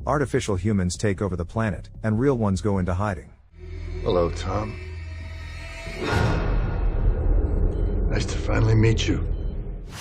Artificial humans take over the planet, and real ones go into hiding. Hello, Tom. Nice to finally meet you.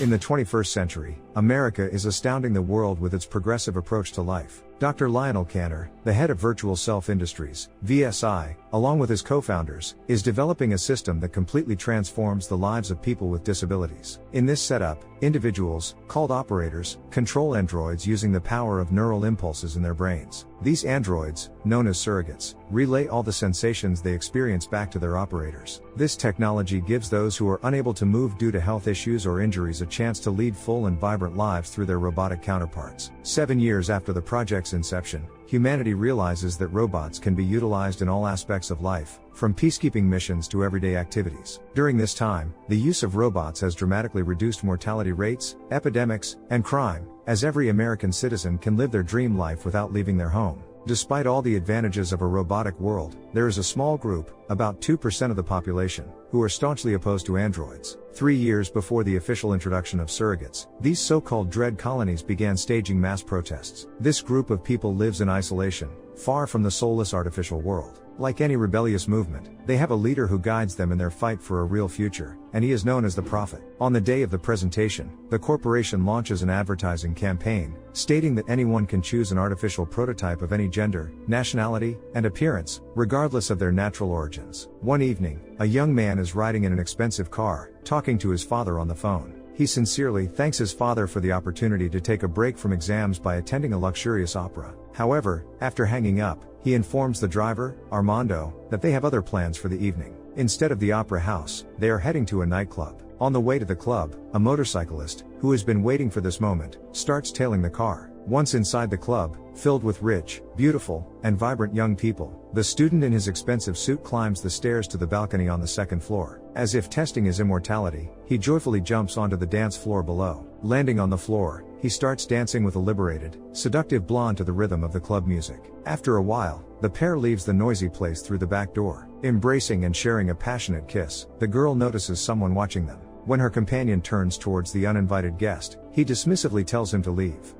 In the 21st century, America is astounding the world with its progressive approach to life. Dr. Lionel Kanter, the head of Virtual Self Industries, VSI, along with his co-founders, is developing a system that completely transforms the lives of people with disabilities. In this setup, individuals, called operators, control androids using the power of neural impulses in their brains. These androids, known as surrogates, relay all the sensations they experience back to their operators. This technology gives those who are unable to move due to health issues or injuries a chance to lead full and vibrant lives through their robotic counterparts. 7 years after the project's inception, humanity realizes that robots can be utilized in all aspects of life, from peacekeeping missions to everyday activities. During this time, the use of robots has dramatically reduced mortality rates, epidemics, and crime, as every American citizen can live their dream life without leaving their home. Despite all the advantages of a robotic world, there is a small group, about 2% of the population, who are staunchly opposed to androids. 3 years before the official introduction of surrogates, these so-called dread colonies began staging mass protests. This group of people lives in isolation, far from the soulless artificial world. Like any rebellious movement, they have a leader who guides them in their fight for a real future, and he is known as the Prophet. On the day of the presentation, the corporation launches an advertising campaign, stating that anyone can choose an artificial prototype of any gender, nationality, and appearance, regardless of their natural origins. One evening, a young man is riding in an expensive car, talking to his father on the phone. He sincerely thanks his father for the opportunity to take a break from exams by attending a luxurious opera. However, after hanging up, he informs the driver, Armando, that they have other plans for the evening. Instead of the opera house, they are heading to a nightclub. On the way to the club, a motorcyclist, who has been waiting for this moment, starts tailing the car. Once inside the club, filled with rich, beautiful, and vibrant young people, the student in his expensive suit climbs the stairs to the balcony on the second floor. As if testing his immortality, he joyfully jumps onto the dance floor below. Landing on the floor, he starts dancing with a liberated, seductive blonde to the rhythm of the club music. After a while, the pair leaves the noisy place through the back door. Embracing and sharing a passionate kiss, the girl notices someone watching them. When her companion turns towards the uninvited guest, he dismissively tells him to leave.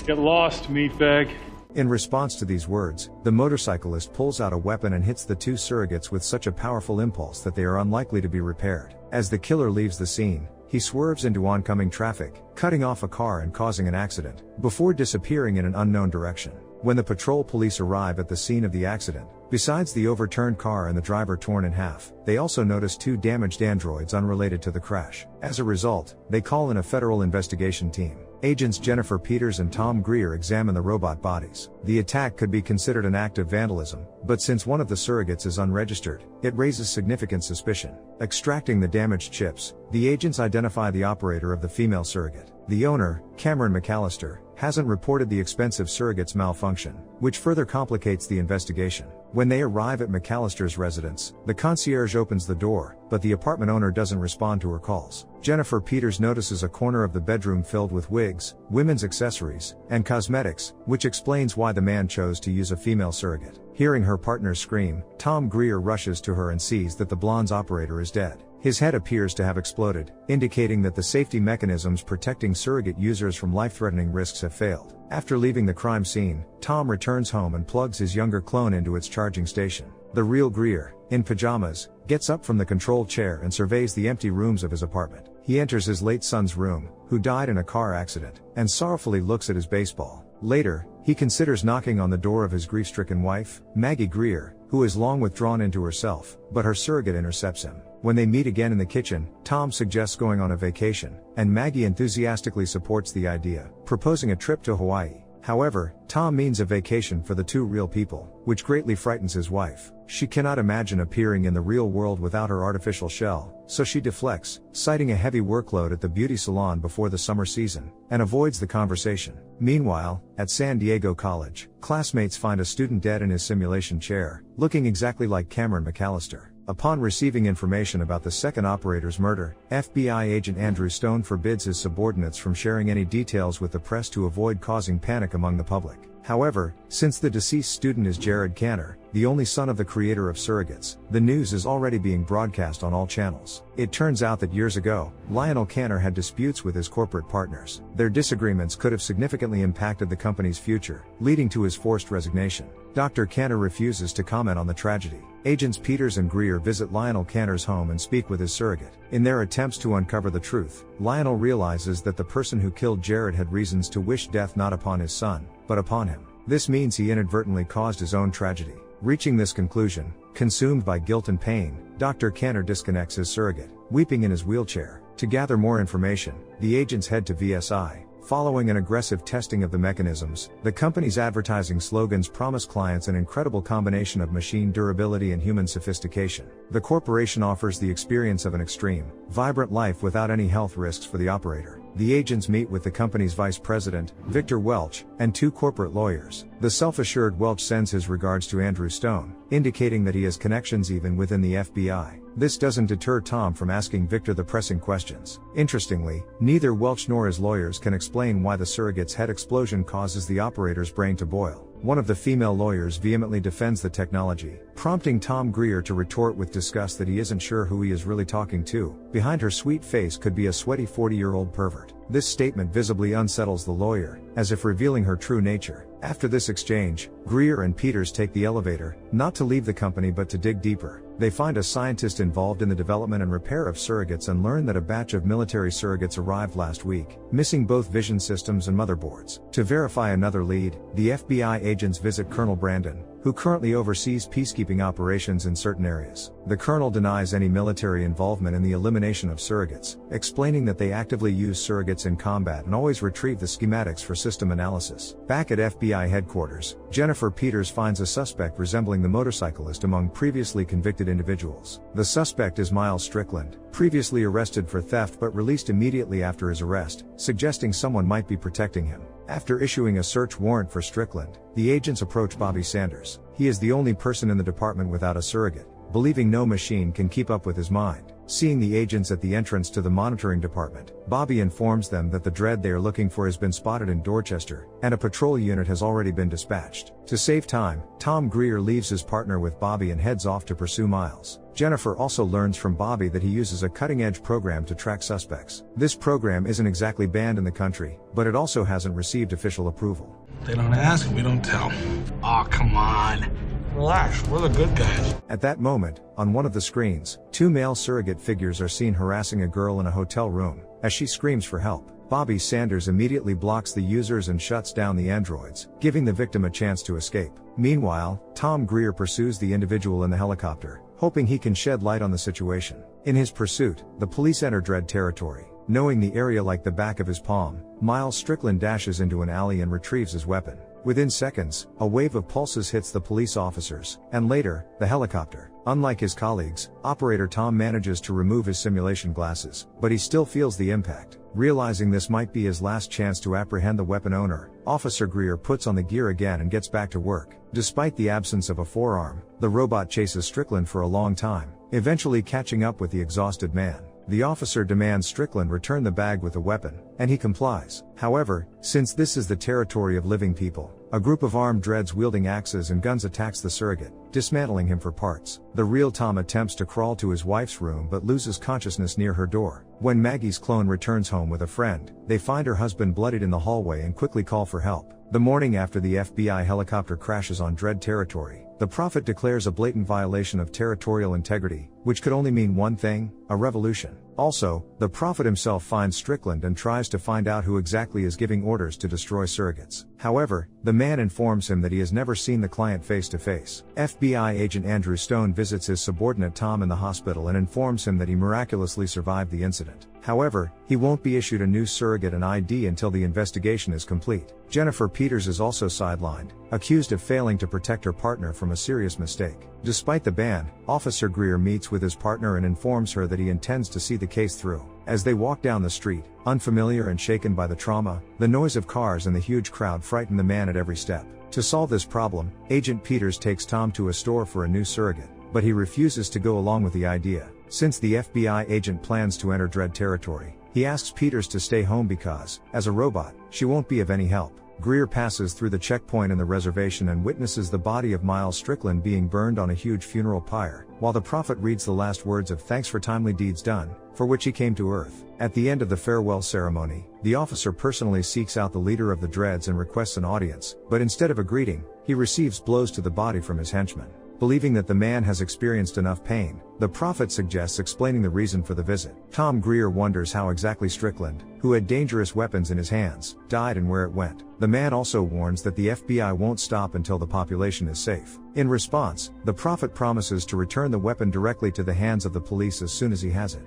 Get lost, meatbag. In response to these words, the motorcyclist pulls out a weapon and hits the two surrogates with such a powerful impulse that they are unlikely to be repaired. As the killer leaves the scene, he swerves into oncoming traffic, cutting off a car and causing an accident, before disappearing in an unknown direction. When the patrol police arrive at the scene of the accident, besides the overturned car and the driver torn in half, they also notice 2 damaged androids unrelated to the crash. As a result, they call in a federal investigation team. Agents Jennifer Peters and Tom Greer examine the robot bodies. The attack could be considered an act of vandalism, but since one of the surrogates is unregistered, it raises significant suspicion. Extracting the damaged chips, the agents identify the operator of the female surrogate. The owner, Cameron McAllister, hasn't reported the expensive surrogate's malfunction, which further complicates the investigation. When they arrive at McAllister's residence, the concierge opens the door, but the apartment owner doesn't respond to her calls. Jennifer Peters notices a corner of the bedroom filled with wigs, women's accessories, and cosmetics, which explains why the man chose to use a female surrogate. Hearing her partner scream, Tom Greer rushes to her and sees that the blonde's operator is dead. His head appears to have exploded, indicating that the safety mechanisms protecting surrogate users from life-threatening risks have failed. After leaving the crime scene, Tom returns home and plugs his younger clone into its charging station. The real Greer, in pajamas, gets up from the control chair and surveys the empty rooms of his apartment. He enters his late son's room, who died in a car accident, and sorrowfully looks at his baseball. Later, he considers knocking on the door of his grief-stricken wife, Maggie Greer, who is long withdrawn into herself, but her surrogate intercepts him. When they meet again in the kitchen, Tom suggests going on a vacation, and Maggie enthusiastically supports the idea, proposing a trip to Hawaii. However, Tom means a vacation for the 2 real people, which greatly frightens his wife. She cannot imagine appearing in the real world without her artificial shell, so she deflects, citing a heavy workload at the beauty salon before the summer season, and avoids the conversation. Meanwhile, at San Diego College, classmates find a student dead in his simulation chair, looking exactly like Cameron McAllister. Upon receiving information about the second operator's murder, FBI agent Andrew Stone forbids his subordinates from sharing any details with the press to avoid causing panic among the public. However, since the deceased student is Jared Kanter, the only son of the creator of surrogates, the news is already being broadcast on all channels. It turns out that years ago, Lionel Kanner had disputes with his corporate partners. Their disagreements could have significantly impacted the company's future, leading to his forced resignation. Dr. Kanner refuses to comment on the tragedy. Agents Peters and Greer visit Lionel Kanner's home and speak with his surrogate. In their attempts to uncover the truth, Lionel realizes that the person who killed Jared had reasons to wish death not upon his son, but upon him. This means he inadvertently caused his own tragedy. Reaching this conclusion, consumed by guilt and pain, Dr. Kanner disconnects his surrogate, weeping in his wheelchair. To gather more information, the agents head to VSI. Following an aggressive testing of the mechanisms, the company's advertising slogans promise clients an incredible combination of machine durability and human sophistication. The corporation offers the experience of an extreme, vibrant life without any health risks for the operator. The agents meet with the company's vice president, Victor Welch, and 2 corporate lawyers. The self-assured Welch sends his regards to Andrew Stone, indicating that he has connections even within the FBI. This doesn't deter Tom from asking Victor the pressing questions. Interestingly, neither Welch nor his lawyers can explain why the surrogate's head explosion causes the operator's brain to boil. One of the female lawyers vehemently defends the technology, prompting Tom Greer to retort with disgust that he isn't sure who he is really talking to. Behind her sweet face could be a sweaty 40-year-old pervert. This statement visibly unsettles the lawyer, as if revealing her true nature. After this exchange, Greer and Peters take the elevator, not to leave the company but to dig deeper. They find a scientist involved in the development and repair of surrogates and learn that a batch of military surrogates arrived last week, missing both vision systems and motherboards. To verify another lead, the FBI agents visit Colonel Brandon, who currently oversees peacekeeping operations in certain areas. The colonel denies any military involvement in the elimination of surrogates, explaining that they actively use surrogates in combat and always retrieve the schematics for system analysis. Back at FBI headquarters, Jennifer Peters finds a suspect resembling the motorcyclist among previously convicted individuals. The suspect is Miles Strickland, previously arrested for theft but released immediately after his arrest, suggesting someone might be protecting him. After issuing a search warrant for Strickland, the agents approach Bobby Sanders. He is the only person in the department without a surrogate, believing no machine can keep up with his mind. Seeing the agents at the entrance to the monitoring department, Bobby informs them that the dread they are looking for has been spotted in Dorchester, and a patrol unit has already been dispatched. To save time, Tom Greer leaves his partner with Bobby and heads off to pursue Miles. Jennifer also learns from Bobby that he uses a cutting-edge program to track suspects. This program isn't exactly banned in the country, but it also hasn't received official approval. They don't ask, we don't tell. Aw, come on. Relax, we're the good guys. At that moment, on one of the screens, 2 male surrogate figures are seen harassing a girl in a hotel room. As she screams for help, Bobby Sanders immediately blocks the users and shuts down the androids, giving the victim a chance to escape. Meanwhile, Tom Greer pursues the individual in the helicopter, hoping he can shed light on the situation. In his pursuit, the police enter Dread territory. Knowing the area like the back of his palm, Miles Strickland dashes into an alley and retrieves his weapon. Within seconds, a wave of pulses hits the police officers, and later, the helicopter. Unlike his colleagues, Operator Tom manages to remove his simulation glasses, but he still feels the impact. Realizing this might be his last chance to apprehend the weapon owner, Officer Greer puts on the gear again and gets back to work. Despite the absence of a forearm, the robot chases Strickland for a long time, eventually catching up with the exhausted man. The officer demands Strickland return the bag with the weapon, and he complies. However, since this is the territory of living people, a group of armed dreads wielding axes and guns attacks the surrogate, dismantling him for parts. The real Tom attempts to crawl to his wife's room but loses consciousness near her door. When Maggie's clone returns home with a friend, they find her husband bloodied in the hallway and quickly call for help. The morning after the FBI helicopter crashes on Dread territory, the Prophet declares a blatant violation of territorial integrity, which could only mean one thing: a revolution. Also, the Prophet himself finds Strickland and tries to find out who exactly is giving orders to destroy surrogates. However, the man informs him that he has never seen the client face to face. FBI agent Andrew Stone visits his subordinate Tom in the hospital and informs him that he miraculously survived the incident. However, he won't be issued a new surrogate and ID until the investigation is complete. Jennifer Peters is also sidelined, accused of failing to protect her partner from a serious mistake. Despite the ban, Officer Greer meets with his partner and informs her that he intends to see the case through. As they walk down the street, unfamiliar and shaken by the trauma, the noise of cars and the huge crowd frighten the man at every step. To solve this problem, Agent Peters takes Tom to a store for a new surrogate, but he refuses to go along with the idea. Since the FBI agent plans to enter Dread territory, he asks Peters to stay home because, as a robot, she won't be of any help. Greer passes through the checkpoint in the reservation and witnesses the body of Miles Strickland being burned on a huge funeral pyre, while the Prophet reads the last words of thanks for timely deeds done, for which he came to Earth. At the end of the farewell ceremony, the officer personally seeks out the leader of the Dreads and requests an audience, but instead of a greeting, he receives blows to the body from his henchmen. Believing that the man has experienced enough pain, the Prophet suggests explaining the reason for the visit. Tom Greer wonders how exactly Strickland, who had dangerous weapons in his hands, died and where it went. The man also warns that the FBI won't stop until the population is safe. In response, the Prophet promises to return the weapon directly to the hands of the police as soon as he has it.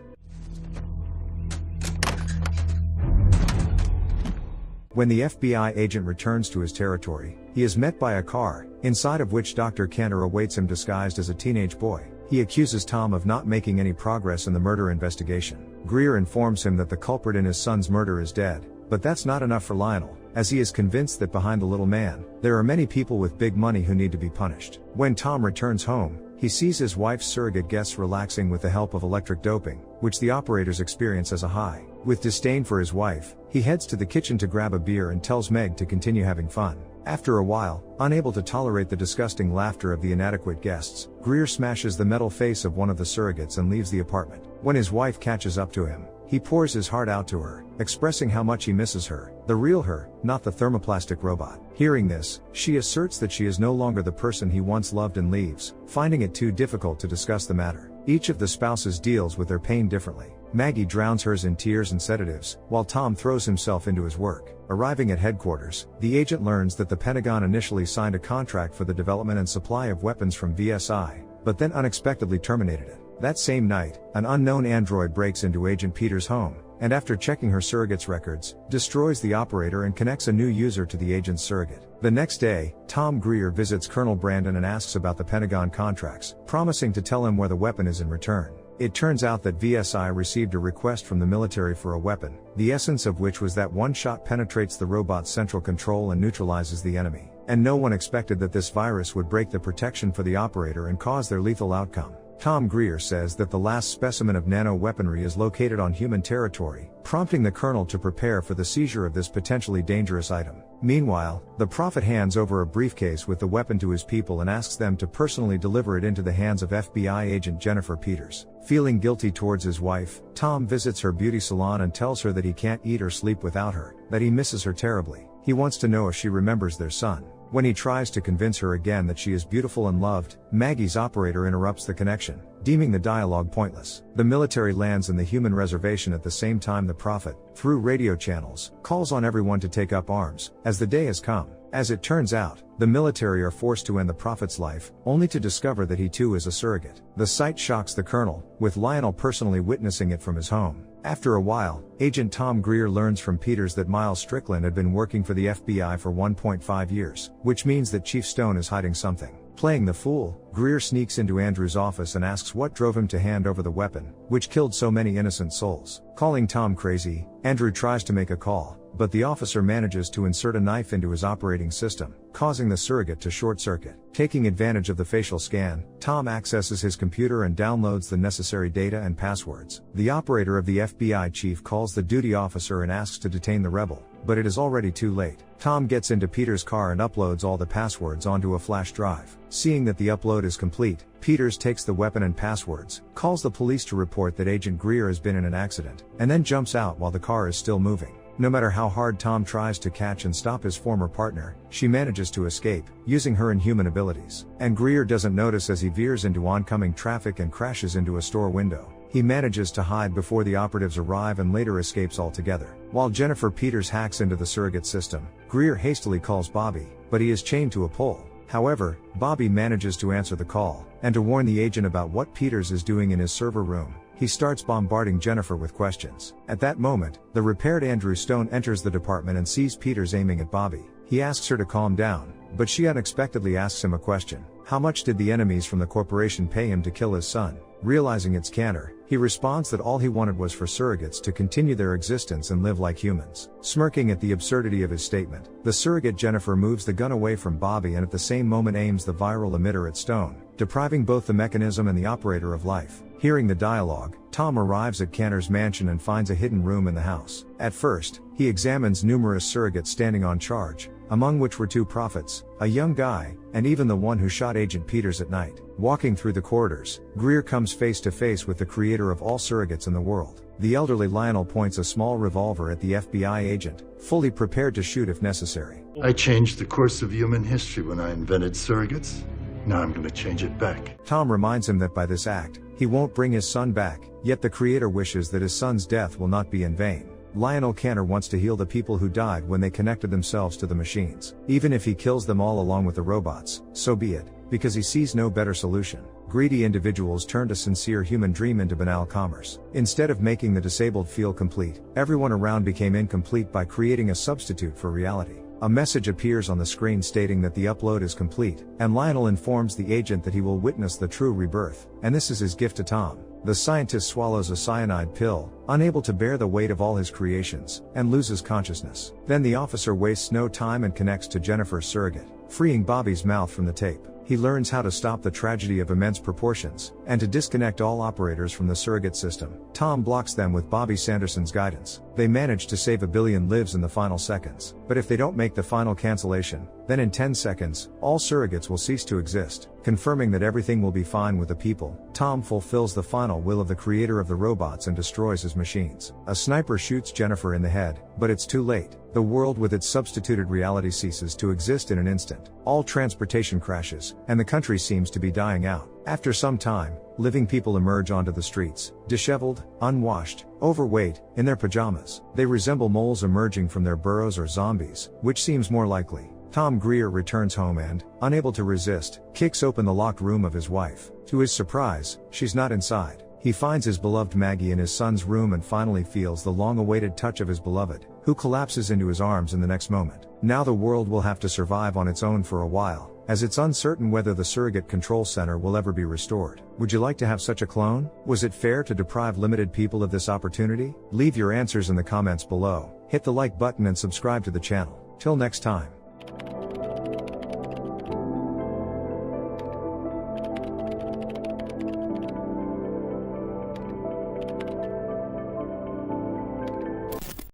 When the FBI agent returns to his territory, he is met by a car, inside of which Dr. Kantor awaits him disguised as a teenage boy. He accuses Tom of not making any progress in the murder investigation. Greer informs him that the culprit in his son's murder is dead, but that's not enough for Lionel, as he is convinced that behind the little man, there are many people with big money who need to be punished. When Tom returns home, he sees his wife's surrogate guests relaxing with the help of electric doping, which the operators experience as a high. With disdain for his wife, he heads to the kitchen to grab a beer and tells Meg to continue having fun. After a while, unable to tolerate the disgusting laughter of the inadequate guests, Greer smashes the metal face of one of the surrogates and leaves the apartment. When his wife catches up to him, he pours his heart out to her, expressing how much he misses her, the real her, not the thermoplastic robot. Hearing this, she asserts that she is no longer the person he once loved and leaves, finding it too difficult to discuss the matter. Each of the spouses deals with their pain differently. Maggie drowns hers in tears and sedatives, while Tom throws himself into his work. Arriving at headquarters, the agent learns that the Pentagon initially signed a contract for the development and supply of weapons from VSI, but then unexpectedly terminated it. That same night, an unknown android breaks into Agent Peters' home, and after checking her surrogate's records, destroys the operator and connects a new user to the agent's surrogate. The next day, Tom Greer visits Colonel Brandon and asks about the Pentagon contracts, promising to tell him where the weapon is in return. It turns out that VSI received a request from the military for a weapon, the essence of which was that one shot penetrates the robot's central control and neutralizes the enemy. And no one expected that this virus would break the protection for the operator and cause their lethal outcome. Tom Greer says that the last specimen of nano-weaponry is located on human territory, prompting the colonel to prepare for the seizure of this potentially dangerous item. Meanwhile, the Prophet hands over a briefcase with the weapon to his people and asks them to personally deliver it into the hands of FBI agent Jennifer Peters. Feeling guilty towards his wife, Tom visits her beauty salon and tells her that he can't eat or sleep without her, that he misses her terribly. He wants to know if she remembers their son. When he tries to convince her again that she is beautiful and loved, Maggie's operator interrupts the connection, deeming the dialogue pointless. The military lands in the human reservation at the same time the Prophet, through radio channels, calls on everyone to take up arms, as the day has come. As it turns out, the military are forced to end the Prophet's life, only to discover that he too is a surrogate. The sight shocks the colonel, with Lionel personally witnessing it from his home. After a while, Agent Tom Greer learns from Peters that Miles Strickland had been working for the FBI for 1.5 years, which means that Chief Stone is hiding something. Playing the fool, Greer sneaks into Andrew's office and asks what drove him to hand over the weapon, which killed so many innocent souls. Calling Tom crazy, Andrew tries to make a call, but the officer manages to insert a knife into his operating system, causing the surrogate to short-circuit. Taking advantage of the facial scan, Tom accesses his computer and downloads the necessary data and passwords. The operator of the FBI chief calls the duty officer and asks to detain the rebel, but it is already too late. Tom gets into Peters' car and uploads all the passwords onto a flash drive. Seeing that the upload is complete, Peters takes the weapon and passwords, calls the police to report that Agent Greer has been in an accident, and then jumps out while the car is still moving. No matter how hard Tom tries to catch and stop his former partner, she manages to escape, using her inhuman abilities. And Greer doesn't notice as he veers into oncoming traffic and crashes into a store window. He manages to hide before the operatives arrive and later escapes altogether. While Jennifer Peters hacks into the surrogate system, Greer hastily calls Bobby, but he is chained to a pole. However, Bobby manages to answer the call, and to warn the agent about what Peters is doing in his server room. He starts bombarding Jennifer with questions. At that moment, the repaired Andrew Stone enters the department and sees Peters aiming at Bobby. He asks her to calm down, but she unexpectedly asks him a question. How much did the enemies from the corporation pay him to kill his son? Realizing it's Kantor, he responds that all he wanted was for surrogates to continue their existence and live like humans. Smirking at the absurdity of his statement, the surrogate Jennifer moves the gun away from Bobby and at the same moment aims the viral emitter at Stone, depriving both the mechanism and the operator of life. Hearing the dialogue, Tom arrives at Kantor's mansion and finds a hidden room in the house. At first, he examines numerous surrogates standing on charge, among which were 2 prophets, a young guy, and even the one who shot Agent Peters at night. Walking through the corridors, Greer comes face to face with the creator of all surrogates in the world. The elderly Lionel points a small revolver at the FBI agent, fully prepared to shoot if necessary. I changed the course of human history when I invented surrogates. Now I'm gonna change it back. Tom reminds him that by this act, he won't bring his son back, yet the creator wishes that his son's death will not be in vain. Lionel Kanner wants to heal the people who died when they connected themselves to the machines. Even if he kills them all along with the robots, so be it, because he sees no better solution. Greedy individuals turned a sincere human dream into banal commerce. Instead of making the disabled feel complete, everyone around became incomplete by creating a substitute for reality. A message appears on the screen stating that the upload is complete, and Lionel informs the agent that he will witness the true rebirth, and this is his gift to Tom. The scientist swallows a cyanide pill, unable to bear the weight of all his creations, and loses consciousness. Then the officer wastes no time and connects to Jennifer's surrogate, freeing Bobby's mouth from the tape. He learns how to stop the tragedy of immense proportions, and to disconnect all operators from the surrogate system. Tom blocks them with Bobby Sanderson's guidance. They manage to save 1 billion lives in the final seconds. But if they don't make the final cancellation, then in 10 seconds, all surrogates will cease to exist. Confirming that everything will be fine with the people, Tom fulfills the final will of the creator of the robots and destroys his machines. A sniper shoots Jennifer in the head, but it's too late. The world with its substituted reality ceases to exist in an instant. All transportation crashes, and the country seems to be dying out. After some time, living people emerge onto the streets, disheveled, unwashed, overweight, in their pajamas. They resemble moles emerging from their burrows or zombies, which seems more likely. Tom Greer returns home and, unable to resist, kicks open the locked room of his wife. To his surprise, she's not inside. He finds his beloved Maggie in his son's room and finally feels the long-awaited touch of his beloved, who collapses into his arms in the next moment. Now the world will have to survive on its own for a while, as it's uncertain whether the surrogate control center will ever be restored. Would you like to have such a clone? Was it fair to deprive limited people of this opportunity? Leave your answers in the comments below, hit the like button and subscribe to the channel. Till next time.